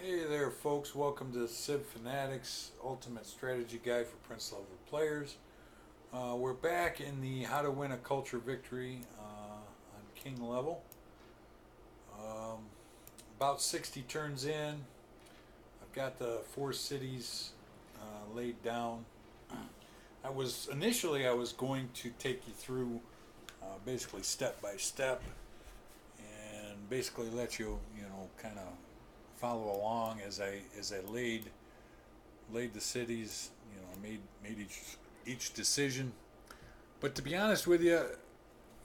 Hey there, folks. Welcome to Civ Fanatics Ultimate Strategy Guide for Prince level players. We're back in the How to Win a Culture Victory on King level. Um, about 60 turns in. I've got the 4 cities laid down. I was going to take you through basically step by step and basically let you kind of follow along as I laid the cities, made each decision. But to be honest with you,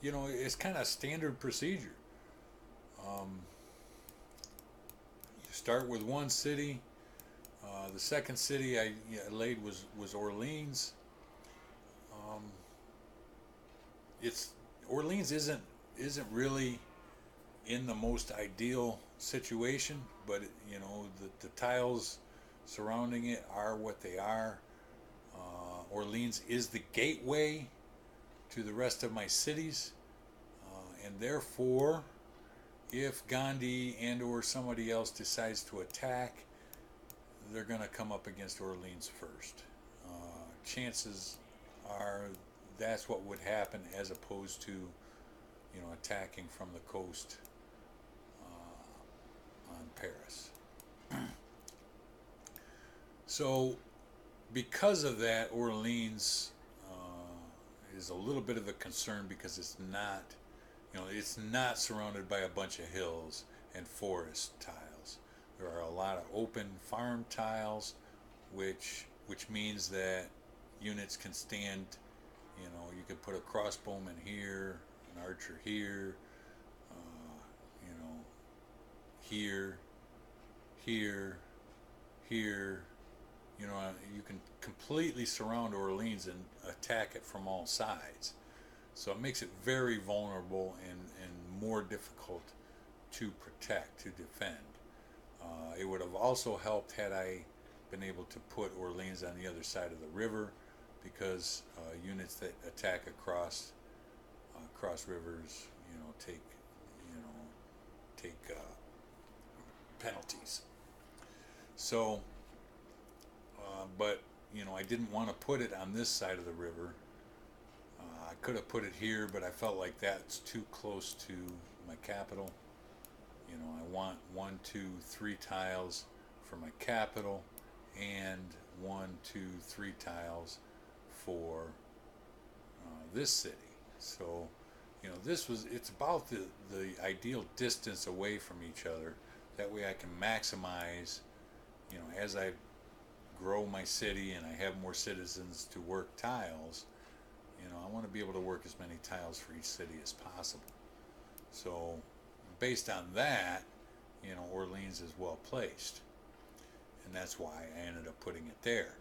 it's kind of standard procedure. Um, you start with one city. The second city I laid was Orleans. Um, it's Orleans isn't really in the most ideal situation, but the tiles surrounding it are what they are. Orleans is the gateway to the rest of my cities, and therefore, if Gandhi and or somebody else decides to attack, they're going to come up against Orleans first. Chances are that's what would happen, as opposed to attacking from the coast on Paris. So, because of that, Orleans is a little bit of a concern because it's not surrounded by a bunch of hills and forest tiles. There are a lot of open farm tiles, which means that units can stand. You could put a crossbowman here, an archer here, you know, here, here, here. You can completely surround Orleans and attack it from all sides. So it makes it very vulnerable and more difficult to protect, to defend. It would have also helped had I been able to put Orleans on the other side of the river, because units that attack across rivers, take you know take penalties. So, but I didn't want to put it on this side of the river. I could have put it here, but I felt like that's too close to my capital. I want 1, 2, 3 tiles for my capital, and 1, 2, 3 tiles for this city. So, it's about the ideal distance away from each other. That way I can maximize, as I grow my city and I have more citizens to work tiles, I want to be able to work as many tiles for each city as possible. So, based on that, Orleans is well placed, and that's why I ended up putting it there.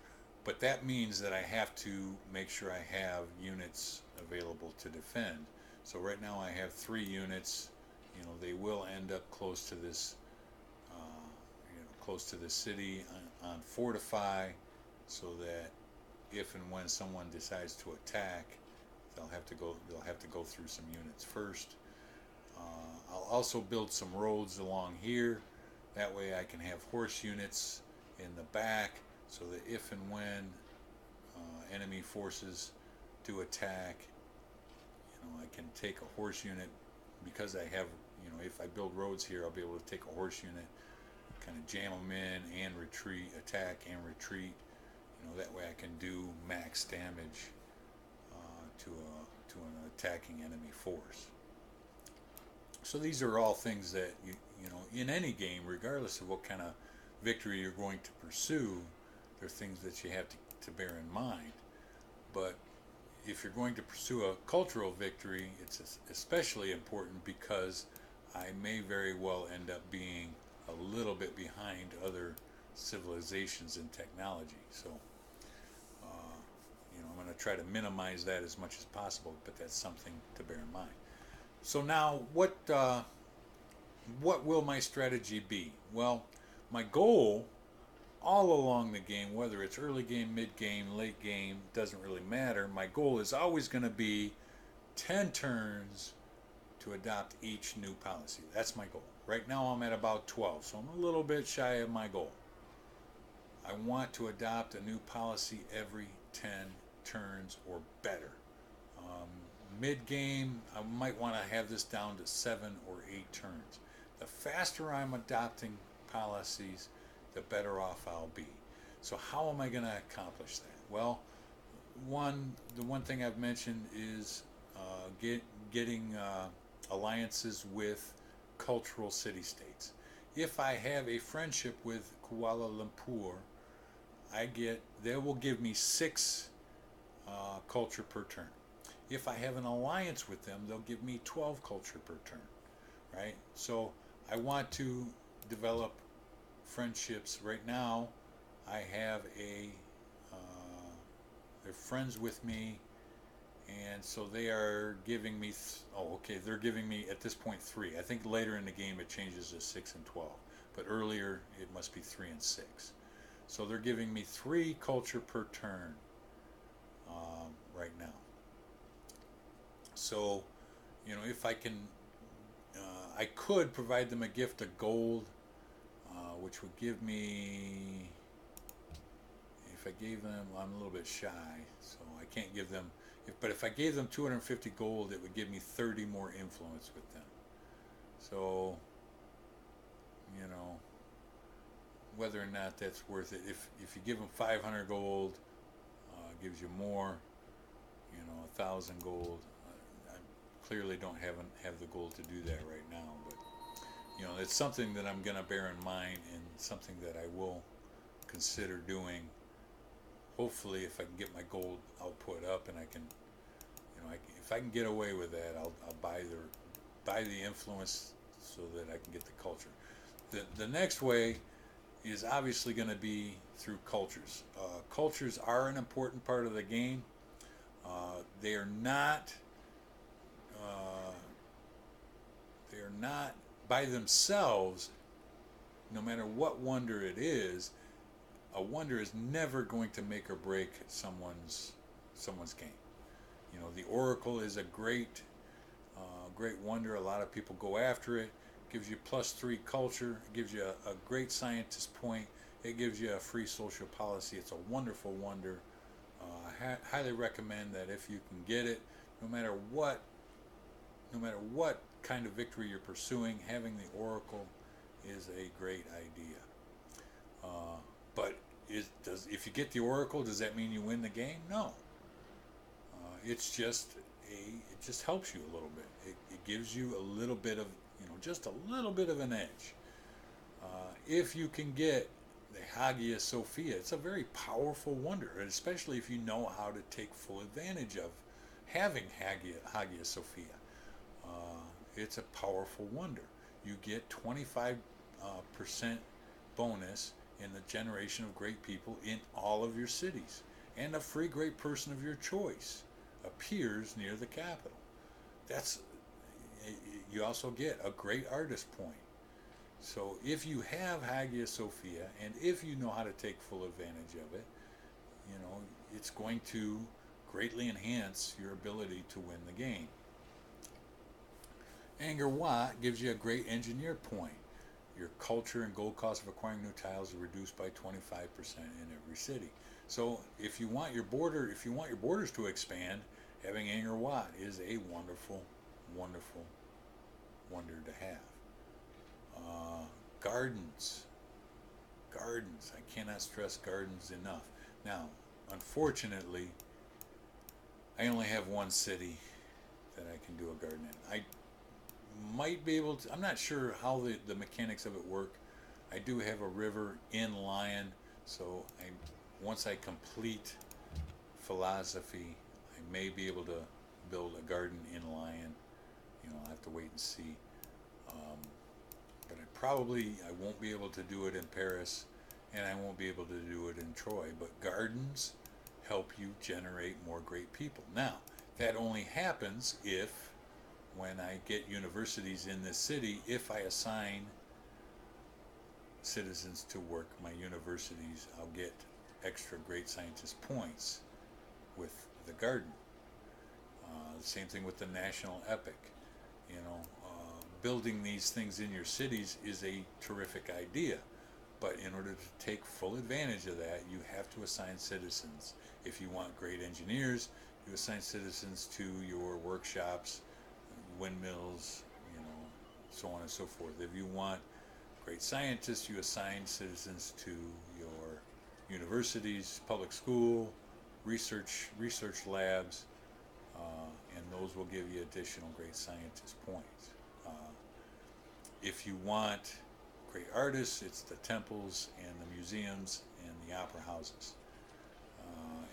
But that means that I have to make sure I have units available to defend. So right now I have 3 units. They will end up close to this city on fortify, so that if and when someone decides to attack, they'll have to go through some units first. I'll also build some roads along here. That way I can have horse units in the back, so that if and when enemy forces do attack, I can take a horse unit, because I have, if I build roads here, I'll be able to take a horse unit, kind of jam them in and retreat, attack and retreat. That way I can do max damage to an attacking enemy force. So these are all things that in any game, regardless of what kind of victory you're going to pursue, they're things that you have to bear in mind. But if you're going to pursue a cultural victory, it's especially important, because I may very well end up being a little bit behind other civilizations in technology. So, I'm going to try to minimize that as much as possible, but that's something to bear in mind. So now, what will my strategy be? Well, my goal all along the game, whether it's early game, mid game, late game, doesn't really matter. My goal is always going to be 10 turns to adopt each new policy. That's my goal. Right now I'm at about 12, so I'm a little bit shy of my goal. I want to adopt a new policy every 10 turns or better. Um, Mid game, I might want to have this down to 7 or 8 turns. The faster I'm adopting policies, the better off I'll be. So, how am I going to accomplish that? Well, the one thing I've mentioned is getting alliances with cultural city states. If I have a friendship with Kuala Lumpur, they will give me 6 culture per turn. If I have an alliance with them, they'll give me 12 culture per turn, right? So I want to develop friendships. Right now, I have they're friends with me, and so they are giving me, they're giving me at this point 3. I think later in the game it changes to 6 and 12, but earlier it must be 3 and 6. So they're giving me 3 culture per turn right now. So, if I can, I could provide them a gift of gold, which would give me, if I gave them, I'm a little bit shy, so I can't give them, but if I gave them 250 gold, it would give me 30 more influence with them. So, you know, whether or not that's worth it. If you give them 500 gold, gives you more. 1,000 gold. I clearly don't have the gold to do that right now, but it's something that I'm gonna bear in mind and something that I will consider doing. Hopefully, if I can get my gold output up and I can, if I can get away with that, I'll buy the influence so that I can get the culture. The next way is obviously going to be through cultures. Cultures are an important part of the game. They are not. They are not by themselves. No matter what wonder it is, a wonder is never going to make or break someone's game. The Oracle is a great wonder. A lot of people go after it. Gives you +3 culture. It gives you a great scientist point. It gives you a free social policy. It's a wonderful wonder. I highly recommend that if you can get it, no matter what kind of victory you're pursuing, having the Oracle is a great idea. But if you get the Oracle, does that mean you win the game? No. It just helps you a little bit. It gives you a little bit of just a little bit of an edge. If you can get the Hagia Sophia, it's a very powerful wonder, especially if you know how to take full advantage of having Hagia Sophia. It's a powerful wonder. You get 25% bonus in the generation of great people in all of your cities, and a free great person of your choice appears near the capital. You also get a great artist point. So if you have Hagia Sophia, and if you know how to take full advantage of it, it's going to greatly enhance your ability to win the game. Angkor Wat gives you a great engineer point. Your culture and gold cost of acquiring new tiles are reduced by 25% in every city. So if you want your borders to expand, having Angkor Wat is a wonderful, wonderful wonder to have. Gardens. I cannot stress gardens enough. Now, unfortunately, I only have one city that I can do a garden in. I might be able to, I'm not sure how the mechanics of it work. I do have a river in Lion, so once I complete philosophy, I may be able to build a garden in Lion. I'll have to wait and see. But I won't be able to do it in Paris, and I won't be able to do it in Troy. But gardens help you generate more great people. Now, that only happens when I get universities in this city, if I assign citizens to work my universities, I'll get extra great scientist points with the garden. The same thing with the national epic. building these things in your cities is a terrific idea. But in order to take full advantage of that, you have to assign citizens. If you want great engineers, you assign citizens to your workshops, windmills, so on and so forth. If you want great scientists, you assign citizens to your universities, public school, research labs, and those will give you additional great scientist points. If you want great artists, it's the temples and the museums and the opera houses.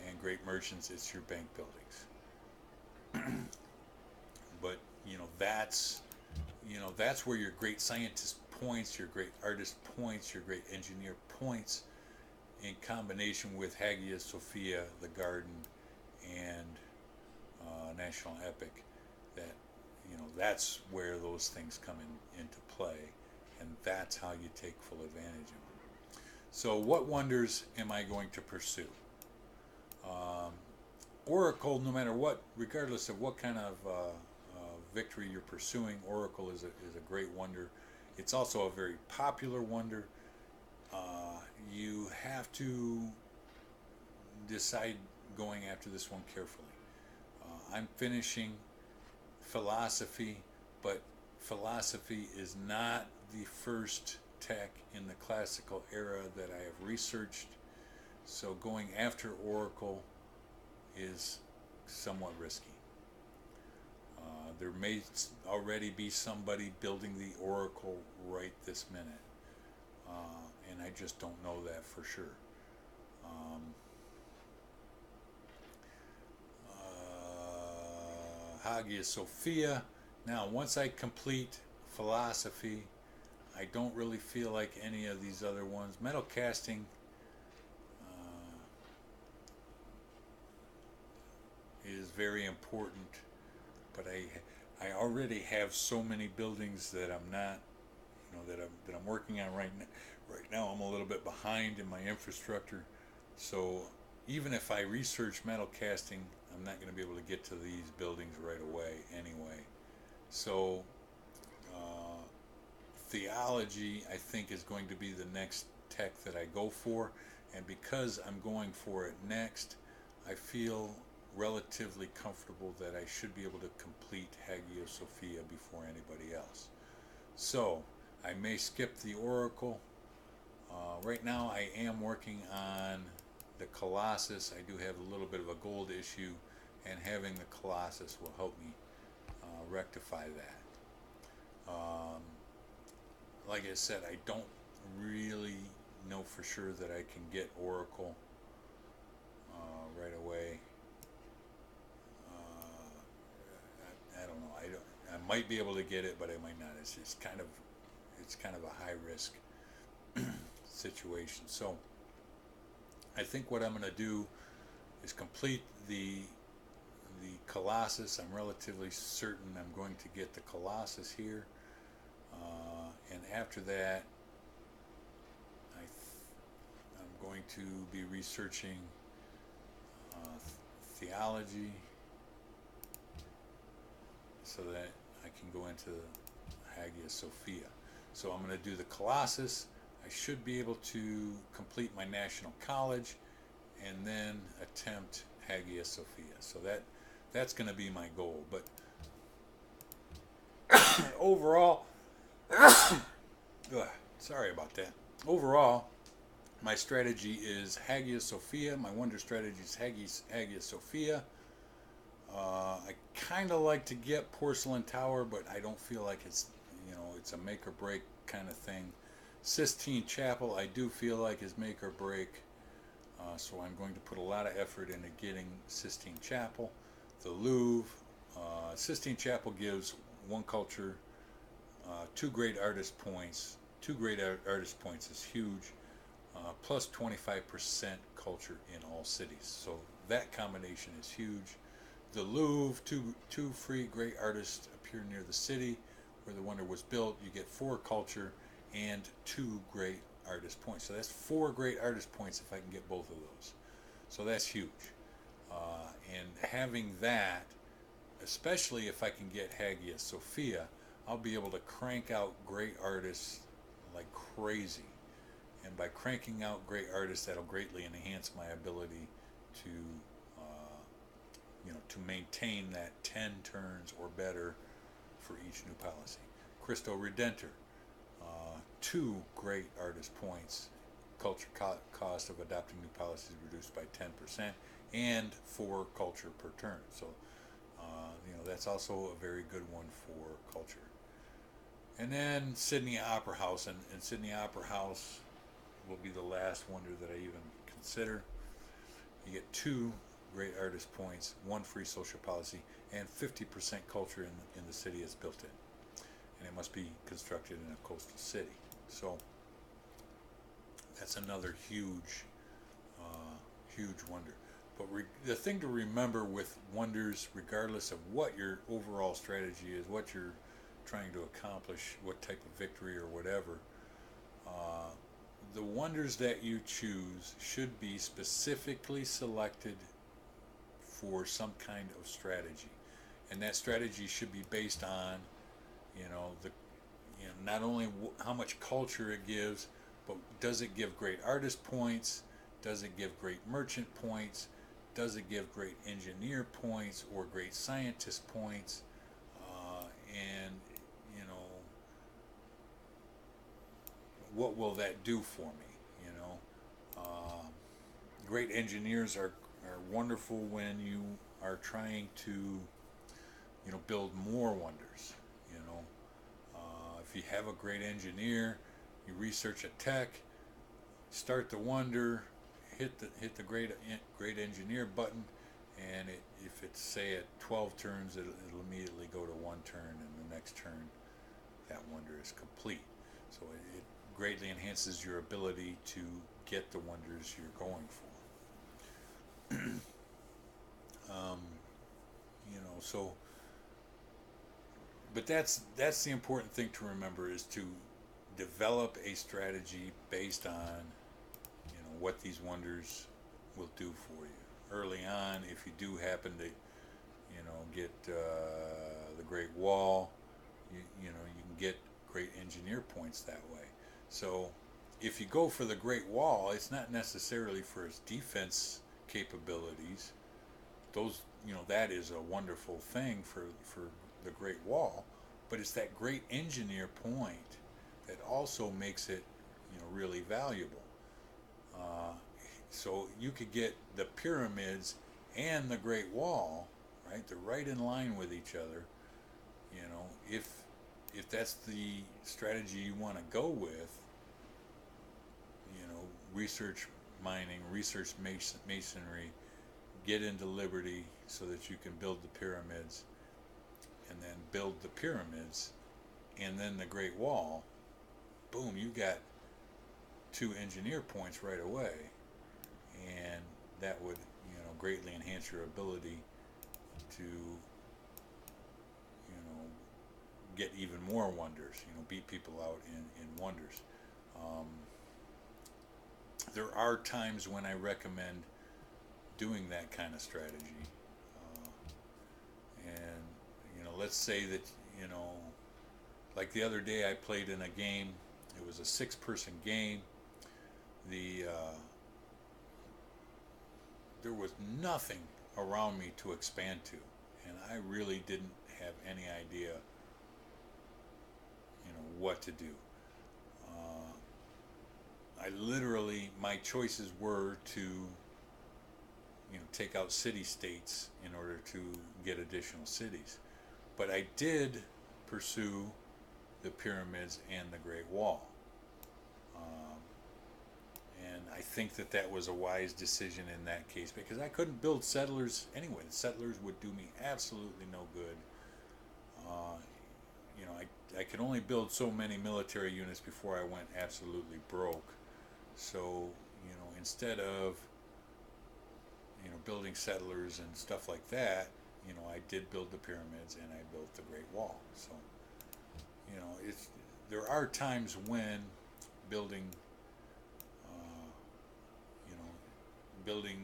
And great merchants, it's your bank buildings. But that's where your great scientist points, your great artist points, your great engineer points, in combination with Hagia Sophia, the garden, and National Epic. That's where those things come into play, and that's how you take full advantage of them. So, what wonders am I going to pursue? Oracle, no matter what, regardless of what kind of victory you're pursuing, Oracle is a great wonder. It's also a very popular wonder. You have to decide going after this one carefully. I'm finishing philosophy, but philosophy is not the first tech in the classical era that I have researched. So going after Oracle is somewhat risky. There may already be somebody building the Oracle right this minute, and I just don't know that for sure. Hagia Sophia. Now, once I complete philosophy, I don't really feel like any of these other ones. Metal casting is very important, but I already have so many buildings that I'm not, that I'm working on right now. Right now, I'm a little bit behind in my infrastructure, so even if I research metal casting, I'm not going to be able to get to these buildings right away anyway. So theology, I think, is going to be the next tech that I go for, and because I'm going for it next, I feel relatively comfortable that I should be able to complete Hagia Sophia before anybody else. So I may skip the Oracle. Right now I am working on the Colossus. I do have a little bit of a gold issue, and having the Colossus will help me rectify that. Like I said, I don't really know for sure that I can get Oracle right away. I don't know. I might be able to get it, but I might not. It's kind of a high risk situation. So I think what I'm going to do is complete the Colossus. I'm relatively certain I'm going to get the Colossus here, and after that, I'm going to be researching theology, so that I can go into Hagia Sophia. So I'm going to do the Colossus. I should be able to complete my National College and then attempt Hagia Sophia. So that's going to be my goal. But overall, sorry about that. Overall, my strategy is Hagia Sophia. My wonder strategy is Hagia Sophia. I kind of like to get Porcelain Tower, but I don't feel like it's a make or break kind of thing. Sistine Chapel, I do feel like is make or break, so I'm going to put a lot of effort into getting Sistine Chapel. The Louvre, Sistine Chapel gives one culture, two great artist points. Two great artist points is huge, plus 25% culture in all cities. So that combination is huge. The Louvre, two free great artists appear near the city where the wonder was built. You get 4 culture and 2 great artist points. So that's 4 great artist points if I can get both of those. So that's huge. And having that, especially if I can get Hagia Sophia, I'll be able to crank out great artists like crazy. And by cranking out great artists, that'll greatly enhance my ability to, to maintain that 10 turns or better for each new policy. Cristo Redentor, 2 great artist points. Culture cost of adopting new policies reduced by 10%, and 4 culture per turn. So, that's also a very good one for culture. And then Sydney Opera House, and Sydney Opera House will be the last wonder that I even consider. You get 2 great artist points, 1 free social policy, and 50% culture in the city is built in. And it must be constructed in a coastal city. So that's another huge, huge wonder. But the thing to remember with wonders, regardless of what your overall strategy is, what you're trying to accomplish, what type of victory or whatever, the wonders that you choose should be specifically selected for some kind of strategy, and that strategy should be based on, not only how much culture it gives, but does it give great artist points? Does it give great merchant points? Does it give great engineer points or great scientist points? And what will that do for me? Great engineers are wonderful when you are trying to build more wonders. If you have a great engineer, you research a tech, start the wonder, hit the great engineer button, and if it's, say, at 12 turns, it'll immediately go to 1 turn, and the next turn that wonder is complete. So it greatly enhances your ability to get the wonders you're going for. So, but that's the important thing to remember, is to develop a strategy based on what these wonders will do for you early on. If you do happen to get the Great Wall, you can get great engineer points that way. So if you go for the Great Wall, it's not necessarily for its defense capabilities. Those, that is a wonderful thing for the Great Wall, but it's that great engineer point that also makes it really valuable. So you could get the pyramids and the Great Wall, right? They're right in line with each other. If that's the strategy you want to go with, research mining, research masonry, get into Liberty so that you can build the pyramids, and then build the pyramids, and then the Great Wall. Boom, you got 2 engineer points right away, and that would greatly enhance your ability to get even more wonders, beat people out in wonders. There are times when I recommend doing that kind of strategy, and let's say that like the other day I played in a game. It was a 6-person game. There was nothing around me to expand to, and I really didn't have any idea what to do. My choices were to take out city states in order to get additional cities, but I did pursue the pyramids and the Great Wall, and I think that was a wise decision in that case, because I couldn't build settlers anyway. The settlers would do me absolutely no good. I could only build so many military units before I went absolutely broke. So, instead of, building settlers and stuff like that, I did build the pyramids and I built the Great Wall. So, there are times when building, building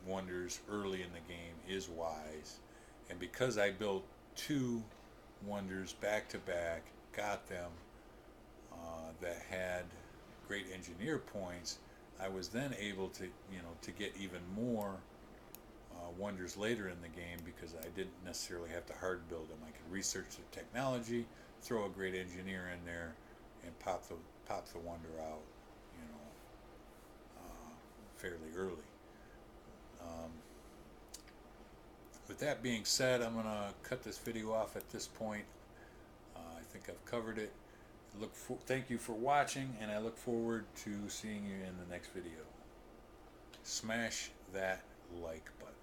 wonders early in the game is wise. And because I built 2 wonders back to back, got them, that had great engineer points, I was then able to, to get even more wonders later in the game because I didn't necessarily have to hard build them. I could research the technology, throw a great engineer in there, and pop the wonder out, fairly early. Um, with that being said, I'm gonna cut this video off at this point. I think I've covered it. Thank you for watching, and I look forward to seeing you in the next video. Smash that like button.